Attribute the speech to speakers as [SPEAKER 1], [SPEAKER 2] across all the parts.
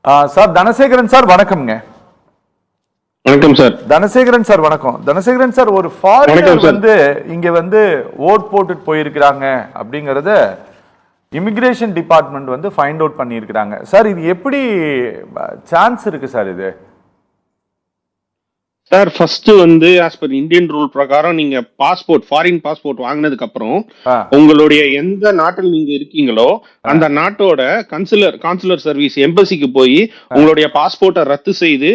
[SPEAKER 1] Sir Dhanasekaran sir வணக்கம்ங்க.
[SPEAKER 2] வணக்கம் sir.
[SPEAKER 1] Dhanasekaran sir வணக்கம். தனசேகரன் சார், ஒரு ஃபாரினர் வந்து இங்க வந்து ஓட் போட்டுட்டு போயிருக்கிறாங்க அப்படிங்கறத இமிகிரேஷன் டிபார்ட்மெண்ட் வந்து ஃபைண்ட் அவுட் பண்ணியிருக்கிறாங்க சார். இது எப்படி சான்ஸ் இருக்கு சார்? இது
[SPEAKER 2] சார் ஃபர்ஸ்ட் வந்து ஆஸ் பர் இந்தியன் ரூல் பிரகாரம் நீங்க பாஸ்போர்ட், ஃபாரின் பாஸ்போர்ட் வாங்கினதுக்கு அப்புறம் உங்களுடைய எந்த நாட்டில் நீங்க இருக்கீங்களோ அந்த நாட்டோட கான்சுலர் சர்வீஸ் எம்பசிக்கு போய் உங்களுடைய பாஸ்போர்ட்டை ரத்து செய்து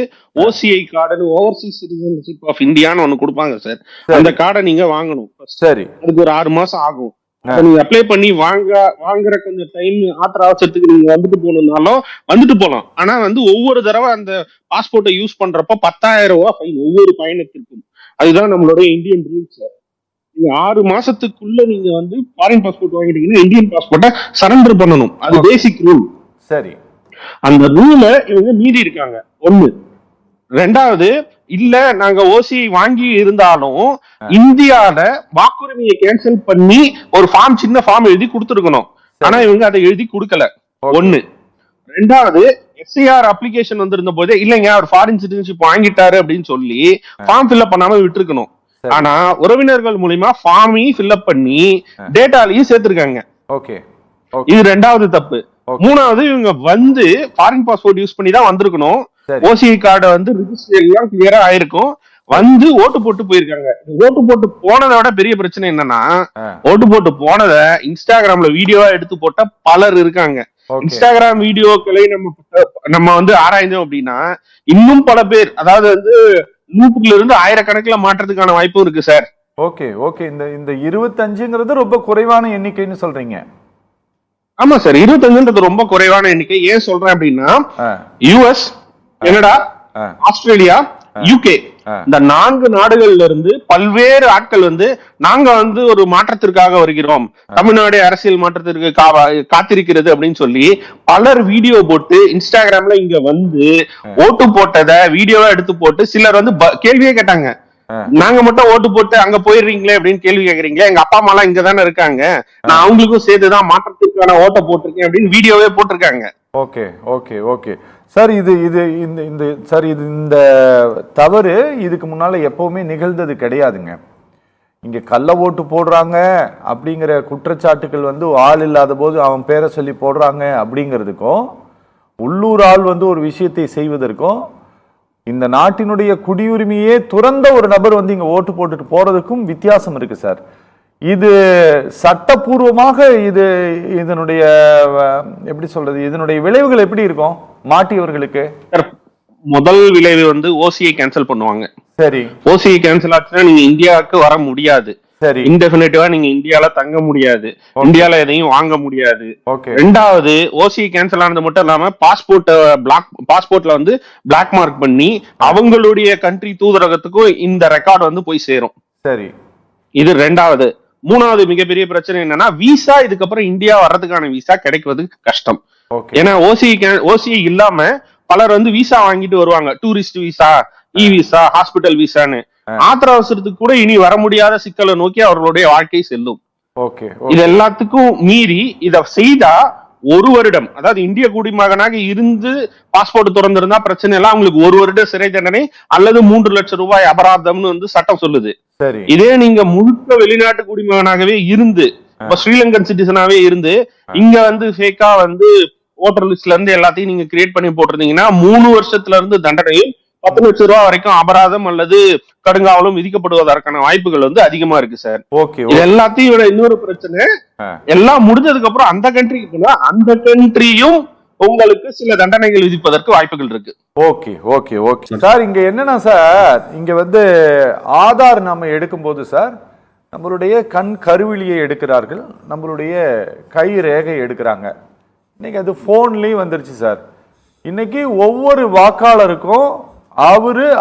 [SPEAKER 2] OCI card, overseas citizenship of இந்தியான்னு ஒண்ணு கொடுப்பாங்க சார். அந்த கார்டை நீங்க வாங்கணும். சரி, அதுக்கு ஒரு 6 மாசம் ஆகும். நீங்க அப்ளை பண்ணி வாங்குற கொஞ்சம் டைம் ஆத்திர அவசரத்துக்கு நீங்க வந்துட்டு போலாம். ஆனா வந்து ஒவ்வொரு தடவை அந்த பாஸ்போர்ட்டை யூஸ் பண்றப்ப 10,000 ரூபாய் ஃபைன் ஒவ்வொரு பயணத்திற்கும். அதுதான் நம்மளுடைய இந்தியன் ரூல் சார். நீங்க 6 மாசத்துக்குள்ள நீங்க வந்து ஃபாரின் பாஸ்போர்ட் வாங்கிட்டீங்கன்னா இந்தியன் பாஸ்போர்ட்டை சரண்டர் பண்ணணும். அது பேசிக் ரூல். சரி, அந்த ரூல இவங்க மீறி இருக்காங்க. ஒண்ணு. ரெண்டாவது, இல்ல நாங்க ஓசி வாங்கி இருந்தாலும் இந்தியால வாக்குரிமையை கேன்சல் பண்ணி ஒரு சின்ன ஃபார்ம் எழுதி கொடுத்துருக்கணும். ஆனா இவங்க அதை எழுதி கொடுக்கல. ஒண்ணு. ரெண்டாவது, எஸ்ஐஆர் அப்ளிகேஷன் வந்திருந்த போதே இல்லைங்க அவர் ஃபாரின் சிட்டிசன்ஷிப் வாங்கிட்டாரு அப்படின்னு சொல்லி ஃபார்ம் ஃபில்அப் பண்ணாம விட்டுருக்கணும். ஆனா உறவினர்கள் மூலியமா ஃபார்மையும் ஃபில்அப் பண்ணி டேட்டாலையும் சேர்த்திருக்காங்க. இது ரெண்டாவது தப்பு. மூணாவது, இவங்க வந்து ஃபாரின் பாஸ்போர்ட் யூஸ் பண்ணி தான் வந்திருக்கணும். ஓசிஐ கார்டு வந்து ரிஜிஸ்டர் எல்லாம் கிளியரா ஆயிருக்கும். வந்து ஓட்டு போட்டு போயிருக்காங்க. ஓட்டு போட்டு போனதை விட பெரிய பிரச்சனை என்னன்னா, ஓட்டு போட்டு போனத இன்ஸ்டாகிராம்ல வீடியோவா எடுத்து போட்ட பலர் இருக்காங்க. இன்ஸ்டாகிராம் வீடியோக்களை நம்ம வந்து ஆராய்ந்தோம் அப்படின்னா இன்னும் பல பேர், அதாவது வந்து 100ல இருந்து 1000கணக்குல மாற்றத்துக்கான வாய்ப்பும் இருக்கு சார்.
[SPEAKER 1] Okay okay. இந்த 25ங்கிறது ரொம்ப குறைவான எண்ணிக்கைன்னு சொல்றீங்க?
[SPEAKER 2] ஆமா சார், 25ன்றது ரொம்ப குறைவான எண்ணிக்கை. ஏன் சொல்றேன் அப்படின்னா, யுஎஸ், கனடா, ஆஸ்திரேலியா, யூகே இந்த 4 நாடுகள்ல இருந்து பல்வேறு ஆட்கள் வந்து நாங்க வந்து ஒரு மாற்றத்திற்காக வருகிறோம், தமிழ்நாடு அரசியல் மாற்றத்திற்கு காத்திருக்கிறது அப்படின்னு சொல்லி பலர் வீடியோ போட்டு இன்ஸ்டாகிராம்ல இங்க வந்து ஓட்டு போட்டதை வீடியோவா எடுத்து போட்டு சிலர் வந்து கேள்வியே கேட்டாங்க. நாங்க மட்டும் ஓட்டு போட்டு அங்க போயிடுறீங்களே அப்படின்னு கேள்வி கேக்குறீங்களே, எங்க அப்பா அம்மா எல்லாம் இங்க தானே இருக்காங்க, நான் அவங்களுக்கும் சேர்த்துதான் மாற்றத்திற்கான ஓட்டை போட்டிருக்கேன் அப்படின்னு வீடியோவே போட்டிருக்காங்க.
[SPEAKER 1] Okay okay okay sir. இந்த தவறு இதுக்கு முன்னால எப்பவுமே நிகழ்ந்தது கிடையாதுங்க. இங்க கள்ள ஓட்டு போடுறாங்க அப்படிங்கிற குற்றச்சாட்டுகள் வந்து ஆள் இல்லாத போது அவன் பேரை சொல்லி போடுறாங்க அப்படிங்கிறதுக்கும், உள்ளூர் ஆள் வந்து ஒரு விஷயத்தை செய்வதற்கும், இந்த நாட்டினுடைய குடியுரிமையே துறந்த ஒரு நபர் வந்து இங்க ஓட்டு போட்டுட்டு போறதுக்கும் வித்தியாசம் இருக்கு சார். இது சட்டப்பூர்வமாக இதனுடைய எப்படி சொல்றது, இதனுடைய விளைவுகள் எப்படி இருக்கும் மாட்டியவர்களுக்கு?
[SPEAKER 2] முதல் விளைவு வந்து ஓசிஐ கேன்சல் பண்ணுவாங்க.
[SPEAKER 1] சரி,
[SPEAKER 2] ஓசிஐ கேன்சல் ஆச்சுன்னா நீங்க இந்தியாவுக்கு வர முடியாது. சரி, இன்டெஃபினிட்டிவா நீங்க இந்தியால தங்க முடியாது, இந்தியால எதையும் வாங்க முடியாது. ரெண்டாவது, ஓசிஐ கேன்சல் ஆனது மட்டும் இல்லாம பாஸ்போர்ட்ல வந்து பிளாக் மார்க் பண்ணி அவங்களுடைய கண்ட்ரி தூதரகத்துக்கும் இந்த ரெக்கார்டு வந்து போய் சேரும். சரி, இது ரெண்டாவது. மூணாவது மிகப்பெரிய பிரச்சனை என்னன்னா, விசா இதுக்கப்புறம் இந்தியா வர்றதுக்கான விசா கிடைக்கிறதுக்கு கஷ்டம். ஏன்னா ஓசிஐ இல்லாம பலர் வந்து விசா வாங்கிட்டு வருவாங்க, tourist visa, e visa, hospital விசான்னு. ஆத்திர அவசரத்துக்கு கூட இனி வர முடியாத சிக்கலை நோக்கி அவர்களுடைய வாழ்க்கை செல்லும். இது எல்லாத்துக்கும் மீறி இத செய்தா 1 வருடம், அதாவது இந்திய குடிமகனாக இருந்து பாஸ்போர்ட் திறந்திருந்தா பிரச்சனை எல்லாம் அவங்களுக்கு 1 வருட சிறை தண்டனை அல்லது 3 லட்சம் ரூபாய் அபராதம்னு வந்து சட்டம் சொல்லுது. இதே நீங்க முழுக்க வெளிநாட்டு குடிமகனாகவே இருந்து, இப்ப ஸ்ரீலங்கன் சிட்டிசனாவே இருந்து இங்க வந்து ஃபேக்கா வந்து ஓட்டர் லிஸ்ட்ல இருந்து எல்லாத்தையும் நீங்க கிரியேட் பண்ணி போட்டிருந்தீங்கன்னா 3 வருஷத்துல இருந்து தண்டனையும் 10 லட்சம் ரூபாய் வரைக்கும் அபராதம் அல்லது கடுங்காவலும் விதிக்கப்படுவதற்கான வாய்ப்புகள் வந்து அதிகமா இருக்கு சார். இது எல்லாத்தையும் விட இன்னொரு பிரச்சனை, எல்லாம் முடிஞ்சதுக்கு அப்புறம் அந்த கண்ட்ரிக்கு போனா அந்த கண்ட்ரியும் உங்களுக்கு சில தண்டனைகள் விதிப்பதற்கு வாய்ப்புகள் இருக்கு.
[SPEAKER 1] Okay okay okay sir. இங்க என்னன்னா சார், இங்க வந்து ஆதார் நாம எடுக்கும் போது சார், நம்மளுடைய கண் கருவிழியை எடுக்கிறார்கள், நம்மளுடைய கை ரேகை எடுக்கிறாங்க. இன்னைக்கு அது போன்லயும் வந்துருச்சு சார். இன்னைக்கு ஒவ்வொரு வாக்காளருக்கும்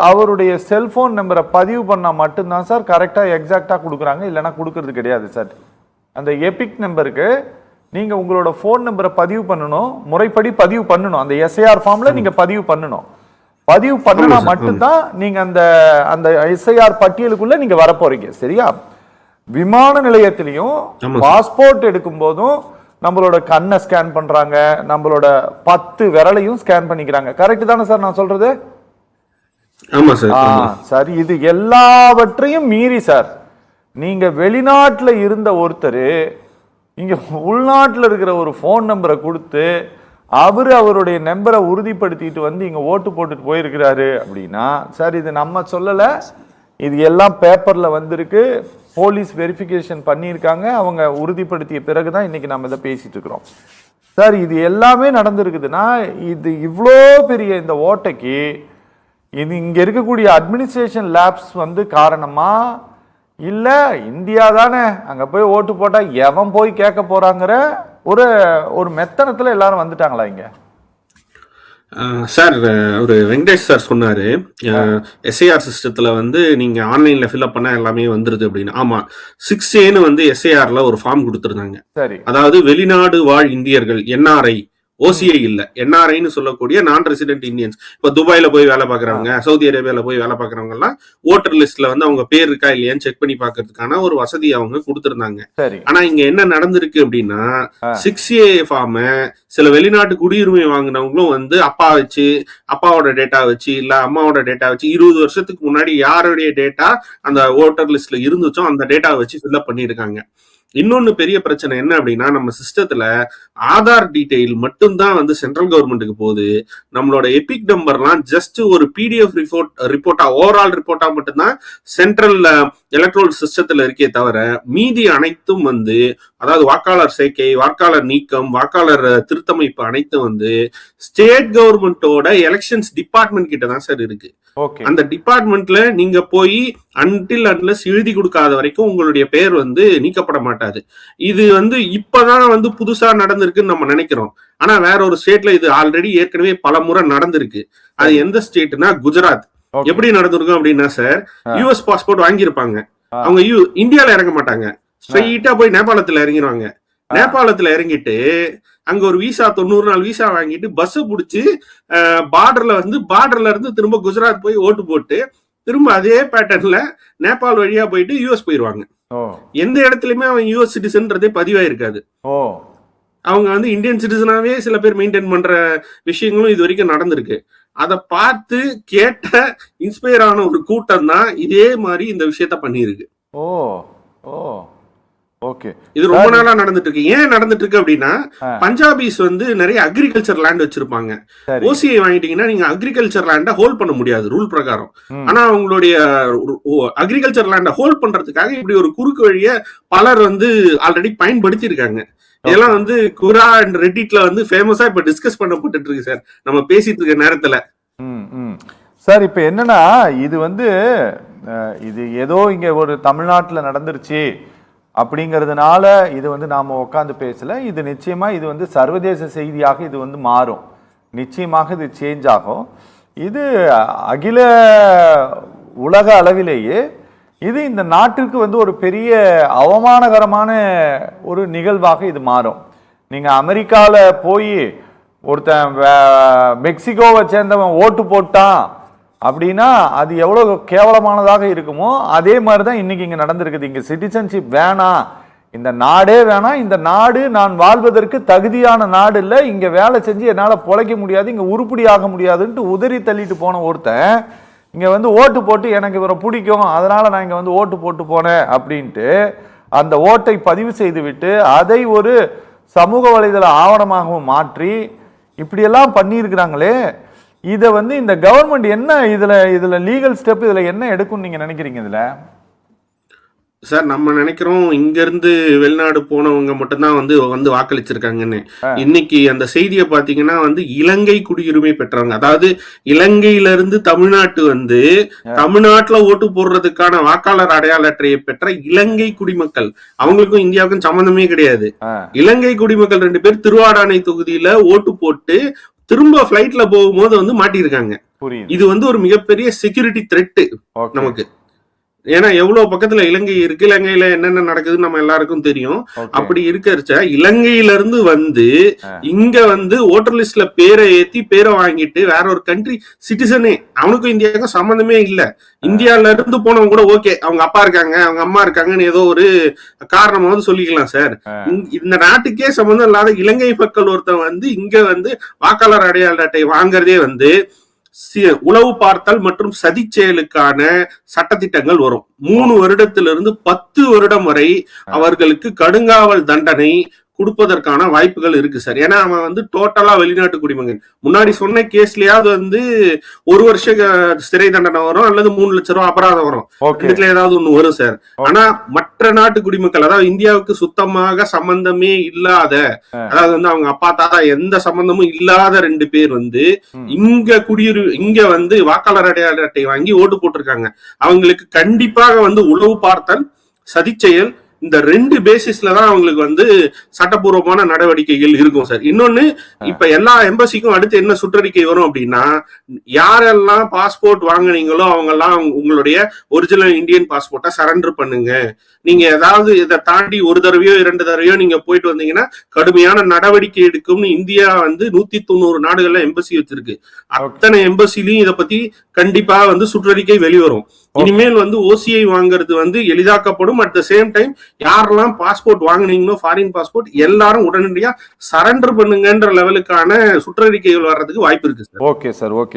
[SPEAKER 1] அவருடைய செல்போன் நம்பரை பதிவு பண்ணா மட்டும்தான் சார் கரெக்டா எக்ஸாக்டா கொடுக்குறாங்க, இல்லைன்னா கொடுக்கறது கிடையாது சார். அந்த எபிக் நம்பருக்கு நீங்க உங்களோட போன் நம்பரை பதிவு பண்ணணும், முறைப்படி பதிவு பண்ணணும். அந்த எஸ்ஐஆர் ஃபார்ம்ல நீங்க பதிவு பண்ணணும். பதிவு பண்ணனா மட்டும்தான் நீங்க அந்த எஸ்ஐஆர் பட்டியலுக்குள்ள நீங்க வர போறீங்க. சரியா? விமான நிலையத்திலையும் பாஸ்போர்ட் எடுக்கும் போதும் நம்மளோட கண்ணை ஸ்கேன் பண்றாங்க, நம்மளோட 10 விரலையும் ஸ்கேன் பண்ணிக்கிறாங்க. கரெக்ட் தானே சார் நான் சொல்றது?
[SPEAKER 3] ஆமா சார்.
[SPEAKER 1] சார் இது எல்லாவற்றையும் மீறி சார், நீங்க வெளிநாட்டுல இருந்த ஒருத்தர் இங்க உள்நாட்டுல இருக்கிற ஒரு போன் நம்பரை கொடுத்து அவருடைய நம்பரை உறுதிப்படுத்திட்டு வந்து இங்க ஓட்டு போட்டுட்டு போயிருக்கிறாரு அப்படின்னா சார், இது நம்ம சொல்லல, இது எல்லாம் பேப்பர்ல வந்திருக்கு, போலீஸ் வெரிஃபிகேஷன் பண்ணியிருக்காங்க, அவங்க உறுதிப்படுத்திய பிறகுதான் இன்னைக்கு நம்ம இதை பேசிட்டு இருக்கிறோம் சார். இது எல்லாமே நடந்திருக்குதுன்னா இது இவ்வளோ பெரிய இந்த ஓட்டைக்கு இது இங்க இருக்கக்கூடிய அட்மினிஸ்ட்ரேஷன் லேப்ஸ் வந்து காரணமா, இல்ல இந்தியா தானே அங்க போய் ஓட்டு போட்டா எவன் போய் கேட்க போறாங்கிற ஒரு மெத்தனத்துல எல்லாரும் வந்துட்டாங்களா இங்க?
[SPEAKER 3] சார் ஒரு வெங்கடேஷ் சார் சொன்னாரு, எஸ்ஐஆர் சிஸ்டத்துல வந்து நீங்க ஆன்லைன்ல ஃபில்அப் பண்ணா எல்லாமே வந்துருது அப்படின்னு. ஆமா, 6A வந்து எஸ்ஐஆர்ல ஒரு ஃபார்ம் கொடுத்திருந்தாங்க.
[SPEAKER 1] சரி, அதாவது
[SPEAKER 3] வெளிநாடு வாழ் இந்தியர்கள், NRI, OCI இல்ல, NRIன்னு சொல்லக்கூடிய நான் ரெசிடென்ட் இந்தியன்ஸ். இப்ப துபாயில போய் வேலை பாக்குறவங்க, சவுதி அரேபியால போய் வேலை பாக்குறவங்க எல்லாம் ஓட்டர் லிஸ்ட்ல வந்து அவங்க பேர் இருக்கா இல்லையான்னு செக் பண்ணி பாக்குறதுக்கான ஒரு வசதி அவங்க கொடுத்திருந்தாங்க. ஆனா இங்க என்ன நடந்திருக்கு அப்படின்னா, 6A ஃபார்ம சில வெளிநாட்டு குடியுரிமை வாங்கினவங்களும் வந்து அப்பாவோட டேட்டா வச்சு இல்ல அம்மாவோட டேட்டா வச்சு 20 வருஷத்துக்கு முன்னாடி யாருடைய டேட்டா அந்த ஓட்டர் லிஸ்ட்ல இருந்துச்சோ அந்த டேட்டா வச்சு ஃபில்அப் பண்ணிருக்காங்க. இன்னொன்னு பெரிய பிரச்சனை என்ன அப்படின்னா, நம்ம சிஸ்டத்துல ஆதார் டீடைல் மட்டும்தான் வந்து சென்ட்ரல் கவர்மெண்ட்டுக்கு போகுது. நம்மளோட எபிக் நம்பர்லாம் ஜஸ்ட் ஒரு PDF ரிப்போர்ட்டா, ஓவரால் ரிப்போர்ட்டா மட்டும்தான் சென்ட்ரல் எலக்ட்ரல் சிஸ்டத்துல இருக்கே தவிர மீதி அனைத்தும் வந்து, அதாவது வாக்காளர் சேர்க்கை, வாக்காளர் நீக்கம், வாக்காளர் திருத்தமைப்பு அனைத்தும் வந்து ஸ்டேட் கவர்மெண்டோட எலெக்ஷன்ஸ் டிபார்ட்மெண்ட் கிட்ட தான் சார் இருக்கு. அந்த டிபார்ட்மெண்ட்ல நீங்க போய் அன்டில் அன்லெஸ் எழுதி கொடுக்காத வரைக்கும் உங்களுடைய பெயர் வந்து நீக்கப்பட மாட்டாது. இது வந்து இப்பதான் வந்து புதுசா நடந்திருக்குன்னு நம்ம நினைக்கிறோம். ஆனா வேற ஒரு ஸ்டேட்ல இது ஆல்ரெடி ஏற்கனவே பல முறை நடந்திருக்கு. அது எந்த ஸ்டேட்னா குஜராத். எப்படி நடந்திருக்கும் அப்படின்னா சார், US பாஸ்போர்ட் வாங்கியிருப்பாங்க, அவங்க இந்தியால இறங்க மாட்டாங்க, ஸ்ட்ரெயிட்டா போய் நேபாளத்துல இறங்கிடுவாங்க. நேபாளத்துல இறங்கிட்டு அங்க ஒரு விசா 90 நாள் விசா வாங்கிட்டு பஸ் புடிச்சு பார்டர்ல இருந்து திரும்ப குஜராத் போய் ஓட்டு போட்டு திரும்ப அதே பேட்டர்ன்ல நேபாள் வழியா போயிட்டு US போயிருவாங்க. எந்த இடத்துலயுமே அவன் US சிட்டிசன்றதே பதிவாயிருக்காது. அவங்க வந்து இந்தியன் சிட்டிசனாவே சில பேர் மெயின்டைன் பண்ற விஷயங்களும் இது வரைக்கும் நடந்திருக்கு. அதை பார்த்து கேட்ட இன்ஸ்பயர் ஆன ஒரு கூட்டம் தான் இதே மாதிரி இந்த விஷயத்த பண்ணிருக்கு. இது ரொம்ப நாளா நடந்துட்டு இருக்கு. ஏன் நடந்துட்டு இருக்கு அப்படின்னா, பஞ்சாபிஸ் வந்து நிறைய அக்ரிகல்ச்சர் லேண்ட் வச்சிருப்பாங்க. OCI வாங்கிட்டீங்கன்னா நீங்க அக்ரிகல்ச்சர் லேண்ட ஹோல்ட் பண்ண முடியாது ரூல் பிரகாரம். ஆனா அவங்களுடைய அக்ரிகல்ச்சர் லேண்ட ஹோல்ட் பண்றதுக்காக இப்படி ஒரு குறுக்கு வழிய பலர் வந்து ஆல்ரெடி பயன்படுத்தி இருக்காங்க. இதெல்லாம் வந்து குரா அண்ட் ரெட்டிட்ல வந்து ஃபேமஸா இப்ப டிஸ்கஸ் பண்ணப்பட்டு இருக்கு சார், நம்ம பேசிட்டு இருக்க நேரத்துல.
[SPEAKER 1] சார் இப்ப என்னன்னா, இது வந்து இது ஏதோ இங்க ஒரு தமிழ்நாட்டுல நடந்துருச்சு அப்படிங்கிறதுனால இது வந்து நாம உட்காந்து பேசல. இது நிச்சயமா இது வந்து சர்வதேச செய்தியாக இது வந்து மாறும், நிச்சயமாக இது சேஞ்ச் ஆகும். இது அகில உலக அளவிலேயே இது இந்த நாட்டிற்கு வந்து ஒரு பெரிய அவமானகரமான ஒரு நிகழ்வாக இது மாறும். நீங்க அமெரிக்கால போய் ஒருத்தன் மெக்சிகோவை சேர்ந்தவன் ஓட்டு போட்டான் அப்படின்னா அது எவ்வளவு கேவலமானதாக இருக்குமோ அதே மாதிரிதான் இன்னைக்கு இங்க நடந்திருக்குது. இங்க சிட்டிசன்ஷிப் வேணாம், இந்த நாடே வேணாம், இந்த நாடு நான் வாழ்வதற்கு தகுதியான நாடு இல்லை, இங்க வேலை செஞ்சு என்னால பொழைக்க முடியாது, இங்க உருப்படி ஆக முடியாதுன்ட்டு உதறி தள்ளிட்டு போன ஒருத்தன் இங்க வந்து ஓட்டு போட்டு எனக்கு இவரை பிடிக்கும் அதனால நான் இங்க வந்து ஓட்டு போட்டு போனேன் அப்படின்ட்டு அந்த ஓட்டை பதிவு செய்து விட்டு அதை ஒரு சமூக வலைதள ஆவணமாகவும் மாற்றி இப்படியெல்லாம் பண்ணியிருக்கிறாங்களே. இதை வந்து இந்த கவர்மெண்ட் என்ன இதுல லீகல் ஸ்டெப் இதுல என்ன எடுக்கும் நீங்க நினைக்கிறீங்க? இதுல
[SPEAKER 3] சார் நம்ம நினைக்கிறோம் இங்க இருந்து வெளிநாடு போனவங்க மட்டும்தான் வந்து வாக்களிச்சிருக்காங்கன்னு. இன்னைக்கு அந்த செய்தியை பாத்தீங்கன்னா வந்து இலங்கை குடியுரிமை பெற்றவங்க, அதாவது இலங்கையில இருந்து தமிழ்நாட்டு வந்து தமிழ்நாட்டுல ஓட்டு போடுறதுக்கான வாக்காளர் அடையாள அட்டையை பெற்ற இலங்கை குடிமக்கள், அவங்களுக்கும் இந்தியாவுக்கும் சம்பந்தமே கிடையாது. இலங்கை குடிமக்கள் 2 பேர் திருவாடானை தொகுதியில ஓட்டு போட்டு திரும்ப பிளைட்ல போகும்போது வந்து மாட்டிருக்காங்க. இது வந்து ஒரு மிகப்பெரிய செக்யூரிட்டி த்ரெட் நமக்கு. ஏன்னா எவ்வளவு பக்கத்துல இலங்கை இருக்கு, இலங்கையில என்னென்ன நடக்குதுன்னு நம்ம எல்லாருக்கும் தெரியும்.
[SPEAKER 1] Okay.
[SPEAKER 3] அப்படி இருக்கறச்ச இலங்கையில இருந்து வந்து இங்க வந்து ஓட்டர் லிஸ்ட்ல பேரை ஏத்தி பேரை வாங்கிட்டு வேற ஒரு கண்ட்ரி சிட்டிசனே, அவனுக்கும் இந்தியாவுக்கும் சம்பந்தமே இல்ல. இந்தியால இருந்து போனவங்க கூட ஓகே, அவங்க அப்பா இருக்காங்க அவங்க அம்மா இருக்காங்கன்னு ஏதோ ஒரு காரணமாவது சொல்லிக்கலாம் சார். இந்த நாட்டுக்கே சம்பந்தம் இல்லாத இலங்கை மக்கள் ஒருத்தன் வந்து இங்க வந்து வாக்காளர் அடையாள அட்டை வாங்குறதே வந்து உளவு பார்த்தல் மற்றும் சதி செயலுக்கான சட்டத்திட்டங்கள் வரும். 3 வருடத்திலிருந்து 10 வருடம் வரை அவர்களுக்கு கடுங்காவல் தண்டனை கொடுப்பதற்கான வாய்ப்புகள் இருக்கு சார். ஏன்னா அவன் வந்து டோட்டலா வெளிநாட்டு குடிமகன். முன்னாடி சொன்ன கேஸ்லயாவது வந்து 1 வருஷ சிறை தண்டனை வரும் அல்லது 3 லட்சம் ரூபாய் அபராதம் வரும். இதுல ஏதாவது ஒண்ணு வரும் சார். ஆனா மற்ற நாட்டு குடிமக்கள், அதாவது இந்தியாவுக்கு சுத்தமாக சம்பந்தமே இல்லாத, அதாவது வந்து அவங்க அப்பா தாத்தா எந்த சம்பந்தமும் இல்லாத 2 பேர் வந்து இங்க வந்து வாக்காளர் அடையாள அட்டை வாங்கி ஓட்டு போட்டிருக்காங்க. அவங்களுக்கு கண்டிப்பாக வந்து உளவு பார்த்தல், சதிச்செயல், இந்த 2 பேசிஸ்ல தான் அவங்களுக்கு வந்து சட்டப்பூர்வமான நடவடிக்கைகள் இருக்கும் சார். இன்னொன்னு, இப்ப எல்லா எம்பசிக்கும் அடுத்து என்ன சுற்றறிக்கை வரும் அப்படின்னா, யாரெல்லாம் பாஸ்போர்ட் வாங்குனீங்களோ அவங்க எல்லாம் உங்களுடைய ஒரிஜினல் இந்தியன் பாஸ்போர்ட்டை சரண்டர் பண்ணுங்க. நீங்க ஏதாவது இதை தாண்டி 1 தடவையோ 2 தடவையோ நீங்க போயிட்டு வந்தீங்கன்னா கடுமையான நடவடிக்கை எடுக்கும்னு இந்தியா வந்து 190 நாடுகள்ல எம்பசி வச்சிருக்கு. அத்தனை எம்பசிலையும் இதை பத்தி கண்டிப்பா வந்து சுற்றறிக்கை வெளிவரும். இனிமேல் வந்து ஓசிஐ வாங்குறது வந்து எளிதாக்கப்படும். அட் த சேம் டைம் யாரெல்லாம் பாஸ்போர்ட் வாங்குனீங்களோ ஃபாரின் பாஸ்போர்ட் எல்லாரும் உடனடியா சரண்டர் பண்ணுங்கன்ற லெவலுக்கான சுற்றறிக்கைகள் வர்றதுக்கு வாய்ப்பு இருக்கு சார்.
[SPEAKER 1] Okay sir, okay.